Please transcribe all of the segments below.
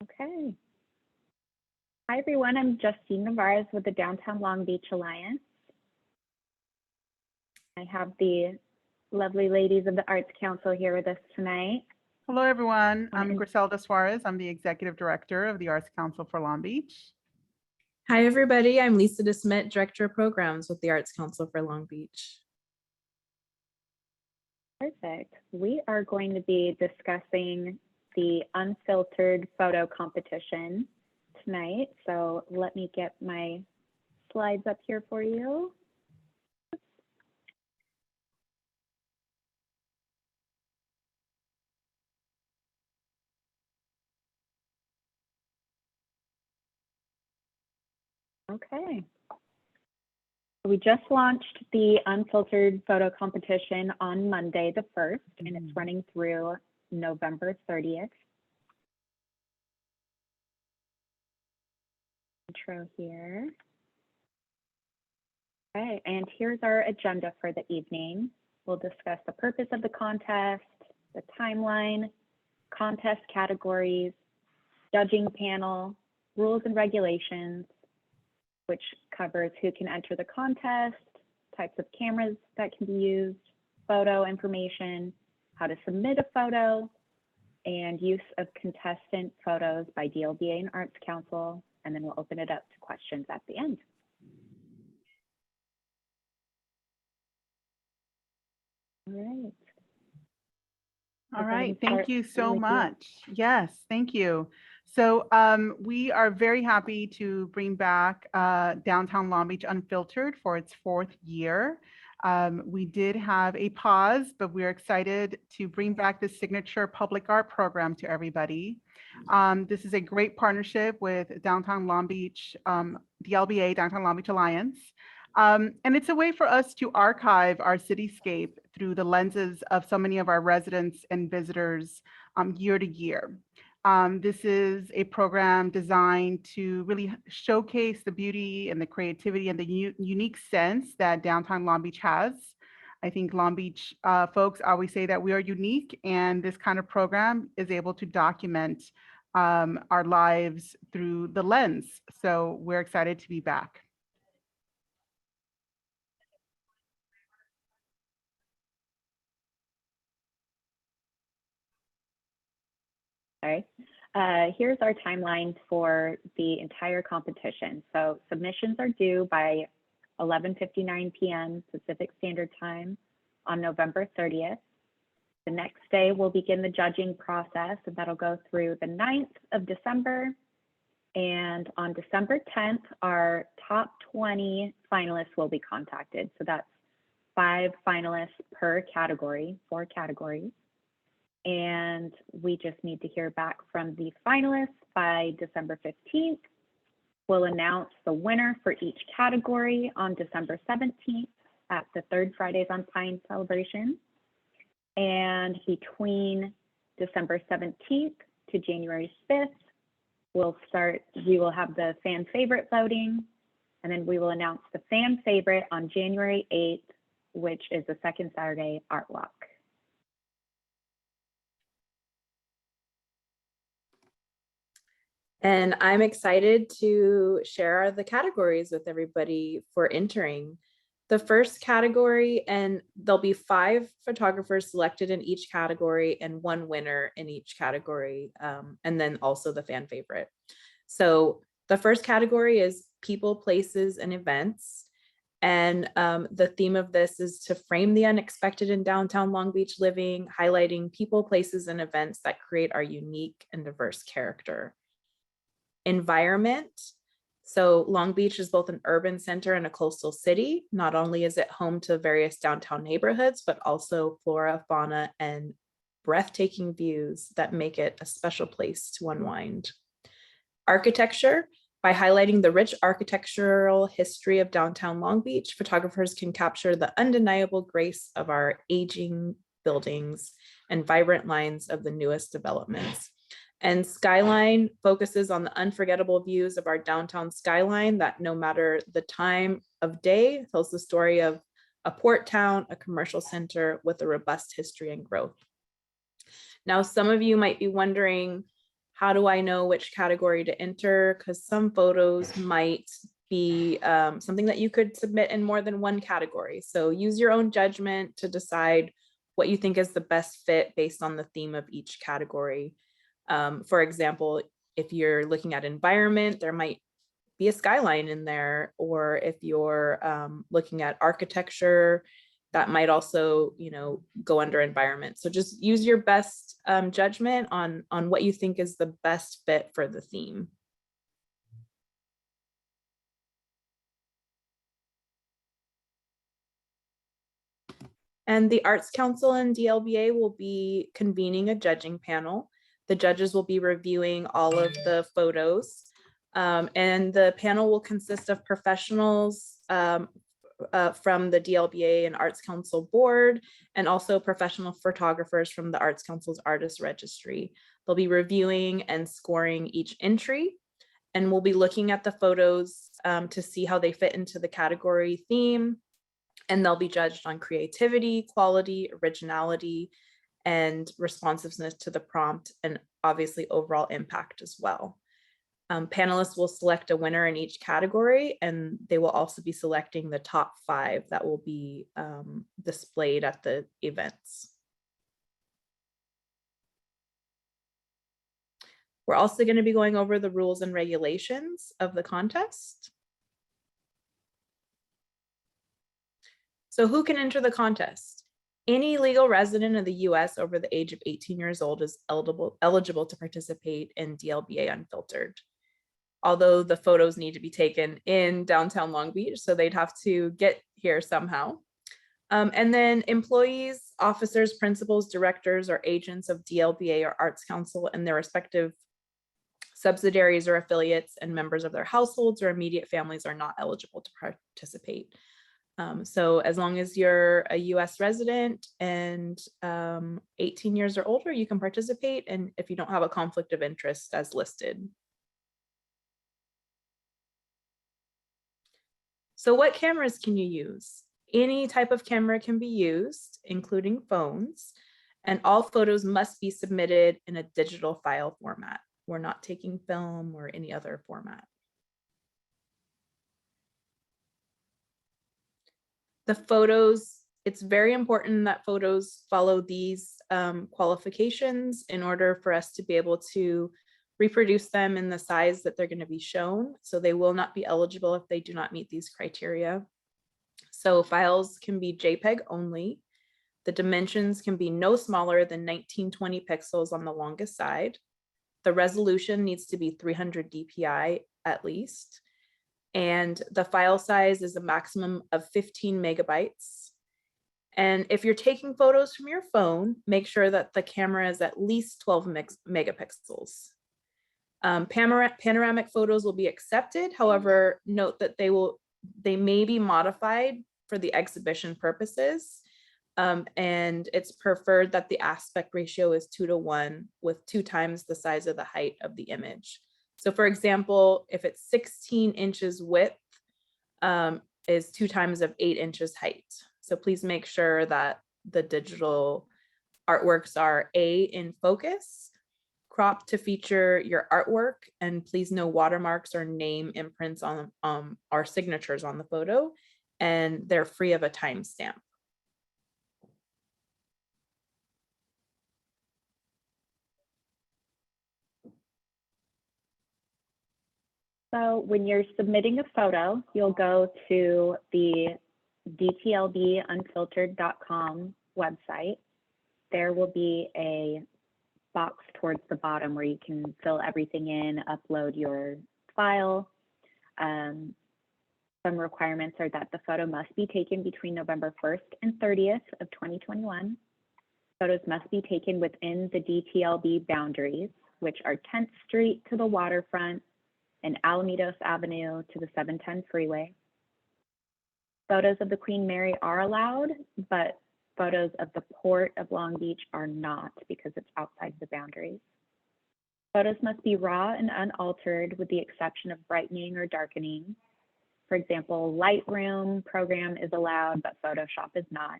Okay. Hi, everyone. I'm Justine Navarez with the Downtown Long Beach Alliance. I have the lovely ladies of the Arts Council here with us tonight. Hello, everyone. I'm Griselda Suarez. I'm the Executive Director of the Arts Council for Long Beach. Hi, everybody. I'm Lisa DeSmit, Director of Programs with the Arts Council for Long Beach. Perfect. We are going to be discussing the Unfiltered photo competition tonight. So let me get my slides up here for you. Okay. We just launched the Unfiltered photo competition on Monday the 1st, and it's running through November 30th. Intro here. Okay, and here's our agenda for the evening. We'll discuss the purpose of the contest, the timeline, contest categories, judging panel, rules and regulations, which covers who can enter the contest, types of cameras that can be used, photo information, how to submit a photo, and use of contestant photos by DLBA and Arts Council, and then we'll open it up to questions at the end. All right. Thank you so much. Yes, thank you. So we are very happy to bring back Downtown Long Beach Unfiltered for its 4th year. We did have a pause, but we're excited to bring back the signature public art program to everybody. This is a great partnership with Downtown Long Beach, DLBA, Downtown Long Beach Alliance. And it's a way for us to archive our cityscape through the lenses of so many of our residents and visitors year to year. This is a program designed to really showcase the beauty and the creativity and the unique sense that downtown Long Beach has. I think Long Beach folks always say that we are unique, and this kind of program is able to document our lives through the lens. So we're excited to be back. Sorry. Here's our timeline for the entire competition. So submissions are due by 11:59 p.m. Pacific Standard Time on November 30th. The next day, we'll begin the judging process, and that'll go through the 9th of December. And on December 10th, our top 20 finalists will be contacted. So that's 5 finalists per category, 4 categories. And we just need to hear back from the finalists by December 15th. We'll announce the winner for each category on December 17th at the Third Fridays on Pine celebration. And between December 17th to January 5th, we will have the fan favorite voting, and then we will announce the fan favorite on January 8th, which is the second Saturday art walk. And I'm excited to share the categories with everybody for entering. The first category, and there'll be 5 photographers selected in each category and 1 winner in each category, and then also the fan favorite. So the first category is people, places, and events. And the theme of this is to frame the unexpected in downtown Long Beach living, highlighting people, places, and events that create our unique and diverse character. Environment. So Long Beach is both an urban center and a coastal city. Not only is it home to various downtown neighborhoods, but also flora, fauna, and breathtaking views that make it a special place to unwind. Architecture. By highlighting the rich architectural history of downtown Long Beach, photographers can capture the undeniable grace of our aging buildings and vibrant lines of the newest developments. And Skyline focuses on the unforgettable views of our downtown skyline that, no matter the time of day, tells the story of a port town, a commercial center with a robust history and growth. Now, some of you might be wondering, How do I know which category to enter? Because some photos might be something that you could submit in more than one category. So use your own judgment to decide what you think is the best fit based on the theme of each category. For example, if you're looking at environment, there might be a skyline in there, or if you're looking at architecture, that might also, go under environment. So just use your best judgment on what you think is the best fit for the theme. And the Arts Council and DLBA will be convening a judging panel. The judges will be reviewing all of the photos. And the panel will consist of professionals from the DLBA and Arts Council board, and also professional photographers from the Arts Council's Artist Registry. They'll be reviewing and scoring each entry, and we'll be looking at the photos to see how they fit into the category theme. And they'll be judged on creativity, quality, originality, and responsiveness to the prompt, and obviously overall impact as well. Panelists will select a winner in each category, and they will also be selecting the top 5 that will be displayed at the events. We're also going to be going over the rules and regulations of the contest. So who can enter the contest? Any legal resident of the US over the age of 18 years old is eligible to participate in DLBA Unfiltered. Although the photos need to be taken in downtown Long Beach, so they'd have to get here somehow. And then employees, officers, principals, directors, or agents of DLBA or Arts Council and their respective subsidiaries or affiliates, and members of their households or immediate families are not eligible to participate. So as long as you're a US resident and 18 years or older, you can participate, and if you don't have a conflict of interest as listed. So what cameras can you use? Any type of camera can be used, including phones, and all photos must be submitted in a digital file format. We're not taking film or any other format. The photos, it's very important that photos follow these qualifications in order for us to be able to reproduce them in the size that they're going to be shown. So they will not be eligible if they do not meet these criteria. So files can be JPEG only. The dimensions can be no smaller than 1920 pixels on the longest side. The resolution needs to be 300 dpi at least. And the file size is a maximum of 15 megabytes. And if you're taking photos from your phone, make sure that the camera is at least 12 megapixels. Panoramic photos will be accepted. However, note that they may be modified for the exhibition purposes. And it's preferred that the aspect ratio is 2:1, with 2 times the size of the height of the image. So for example, if it's 16 inches width, is 2 times of 8 inches height. So please make sure that the digital artworks are in focus, cropped to feature your artwork, and please no watermarks or name imprints on our signatures on the photo, and they're free of a timestamp. So when you're submitting a photo, you'll go to the dtlbunfiltered.com website. There will be a box towards the bottom where you can fill everything in, upload your file. Some requirements are that the photo must be taken between November 1st and 30th of 2021. Photos must be taken within the DTLB boundaries, which are 10th Street to the waterfront and Alamitos Avenue to the 710 freeway. Photos of the Queen Mary are allowed, but photos of the Port of Long Beach are not, because it's outside the boundaries. Photos must be raw and unaltered with the exception of brightening or darkening. For example, Lightroom program is allowed, but Photoshop is not.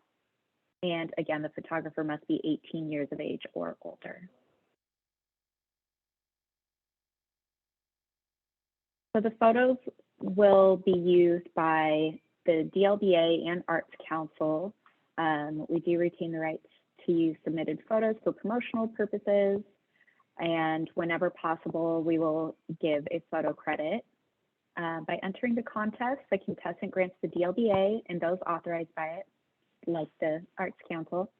And again, the photographer must be 18 years of age or older. So the photos will be used by the DLBA and Arts Council. We do retain the rights to use submitted photos for promotional purposes. And whenever possible, we will give a photo credit. By entering the contest, the contestant grants the DLBA and those authorized by it, like the Arts Council,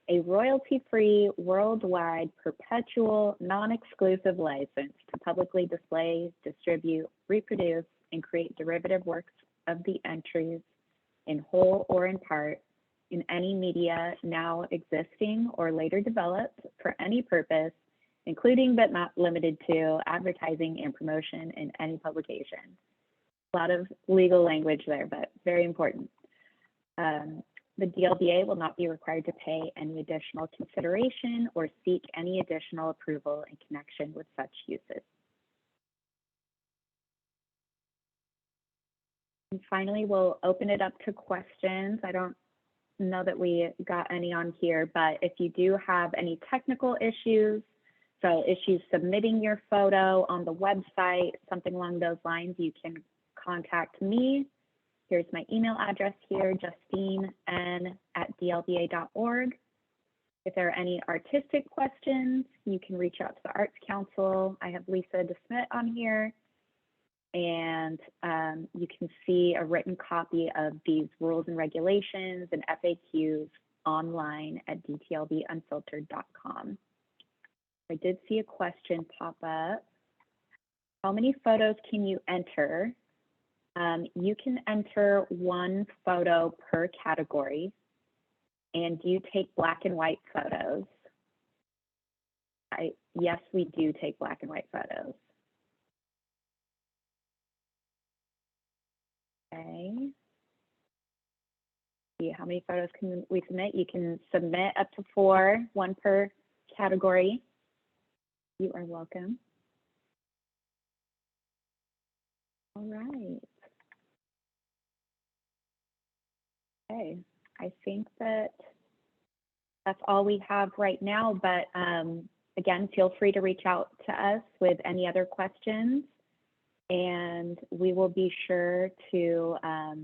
a royalty-free, worldwide, perpetual, non-exclusive license to publicly display, distribute, reproduce, and create derivative works of the entries in whole or in part in any media now existing or later developed for any purpose, including but not limited to advertising and promotion in any publication. A lot of legal language there, but very important. The DLBA will not be required to pay any additional consideration or seek any additional approval in connection with such uses. And finally, we'll open it up to questions. I don't know that we got any on here, but if you do have any technical issues, so issues submitting your photo on the website, something along those lines, you can contact me. Here's my email address here, justine.n@dlba.org. If there are any artistic questions, you can reach out to the Arts Council. I have Lisa DeSmit on here. And you can see a written copy of these rules and regulations and FAQs online at dtlbunfiltered.com. I did see a question pop up. How many photos can you enter? You can enter one photo per category, and do you take black and white photos? Yes, we do take black and white photos. Okay. See how many photos can we submit? You can submit up to 4, 1 per category. You are welcome. All right. Okay, I think that's all we have right now, but again, feel free to reach out to us with any other questions, and we will be sure to, I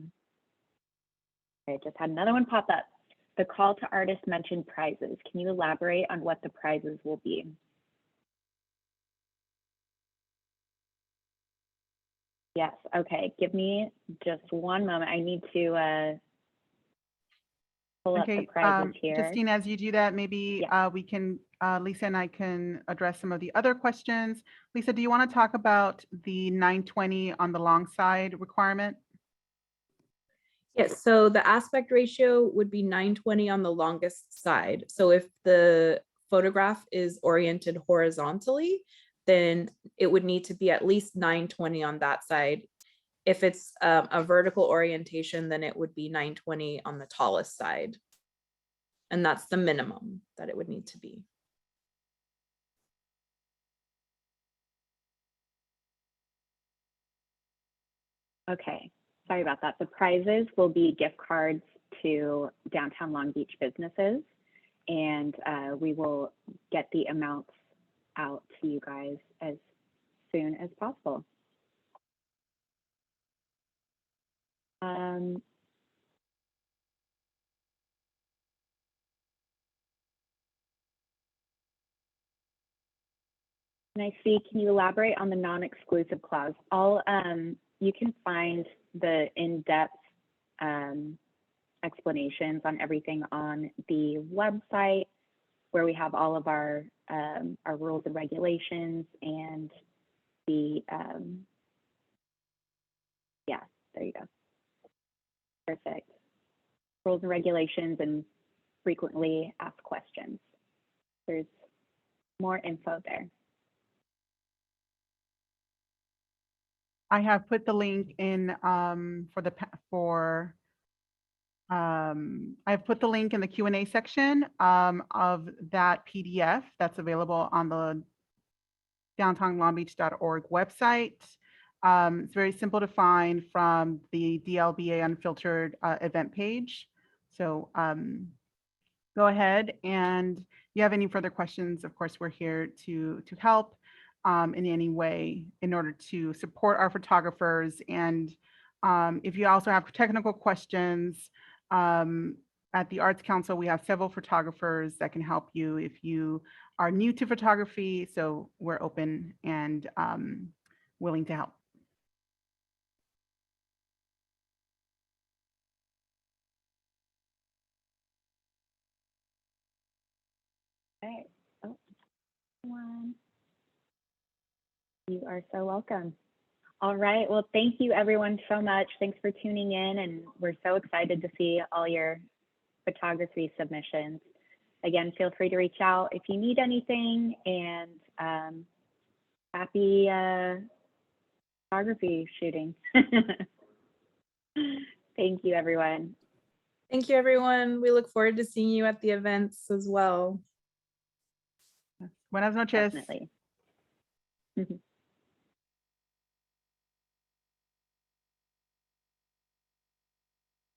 just had another one pop up. The call to artists mentioned prizes. Can you elaborate on what the prizes will be? Yes, okay, give me just one moment. I need to pull up the prizes here. Justine, as you do that, maybe we can, Lisa and I can address some of the other questions. Lisa, do you want to talk about the 920 on the long side requirement? Yes, so the aspect ratio would be 920 on the longest side. So if the photograph is oriented horizontally, then it would need to be at least 920 on that side. If it's a vertical orientation, then it would be 920 on the tallest side. And that's the minimum that it would need to be. Okay, sorry about that. The prizes will be gift cards to downtown Long Beach businesses, and we will get the amounts out to you guys as soon as possible. And I see, can you elaborate on the non-exclusive clause? You can find the in-depth explanations on everything on the website, where we have all of our rules and regulations and the, yeah, there you go. Perfect. Rules and regulations and frequently asked questions. There's more info there. I have put the link in I've put the link in the Q&A section of that PDF that's available on the downtownlongbeach.org website. It's very simple to find from the DLBA Unfiltered event page. So go ahead, and if you have any further questions, of course, we're here to help. in any way in order to support our photographers. And if you also have technical questions, at the Arts Council, we have several photographers that can help you if you are new to photography. So we're open and willing to help. Okay. Oh, one. You are so welcome. All right. Well, thank you everyone so much. Thanks for tuning in, and we're so excited to see all your photography submissions. Again, feel free to reach out if you need anything, and happy photography shooting. Thank you, everyone. Thank you, everyone. We look forward to seeing you at the events as well. Buenas noches. Definitely.